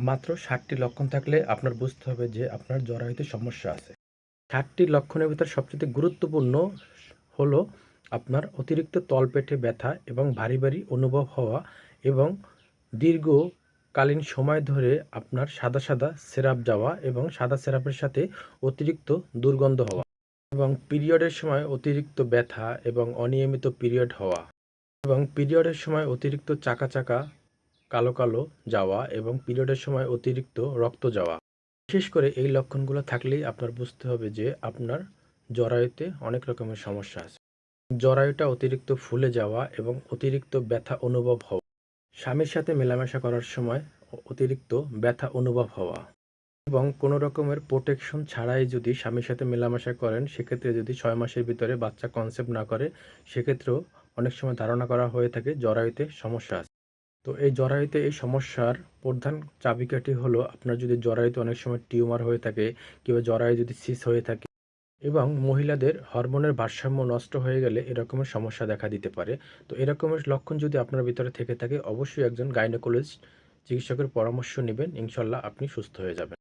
মাত্র ৭টি লক্ষণ থাকলে আপনার বুঝতে হবে যে আপনার জরায়ুতে সমস্যা আছে। ৭টি লক্ষণের ভিতর সবচেয়ে গুরুত্বপূর্ণ হলো আপনার অতিরিক্ত তলপেটে ব্যথা এবং ভারী, ভারী অনুভব হওয়া এবং দীর্ঘকালীন সময় ধরে আপনার সাদা, সাদা সিরাপ যাওয়া এবং সাদা সিরাপের সাথে অতিরিক্ত দুর্গন্ধ হওয়া এবং পিরিয়ডের সময় অতিরিক্ত ব্যথা এবং অনিয়মিত পিরিয়ড হওয়া এবং পিরিয়ডের সময় অতিরিক্ত চাকা, চাকা কালো, কালো যাওয়া এবং পিরিয়ডের সময় অতিরিক্ত রক্ত যাওয়া। বিশেষ করে এই লক্ষণগুলো থাকলেই আপনার বুঝতে হবে যে আপনার জরায়ুতে অনেক রকমের সমস্যা আছে। জরায়ুটা অতিরিক্ত ফুলে যাওয়া এবং অতিরিক্ত ব্যথা অনুভব হওয়া, স্বামীর সাথে মেলামেশা করার সময় অতিরিক্ত ব্যথা অনুভব হওয়া এবং কোনো রকমের প্রোটেকশন ছাড়াই যদি স্বামীর সাথে মেলামেশা করেন, সেক্ষেত্রে যদি ৬ মাসের ভিতরে বাচ্চা কনসেপ্ট না করে, সেক্ষেত্রেও অনেক সময় ধারণা করা হয়ে থাকে জরায়ুতে সমস্যা আছে। তো এই জরায়ুতে এই সমস্যার প্রধান চাবিকাঠি হলো আপনার যদি জরায়ুতে অনেক সময় টিউমার হয়ে থাকে কিংবা জরায়ু যদি সিস হয়ে থাকে এবং মহিলাদের হরমোনের ভারসাম্য নষ্ট হয়ে গেলে এরকমের সমস্যা দেখা দিতে পারে। তো এরকমের লক্ষণ যদি আপনার ভিতরে থেকে থাকে অবশ্যই একজন গাইনোকোলজিস্ট চিকিৎসকের পরামর্শ নেবেন। ইনশাল্লাহ আপনি সুস্থ হয়ে যাবেন।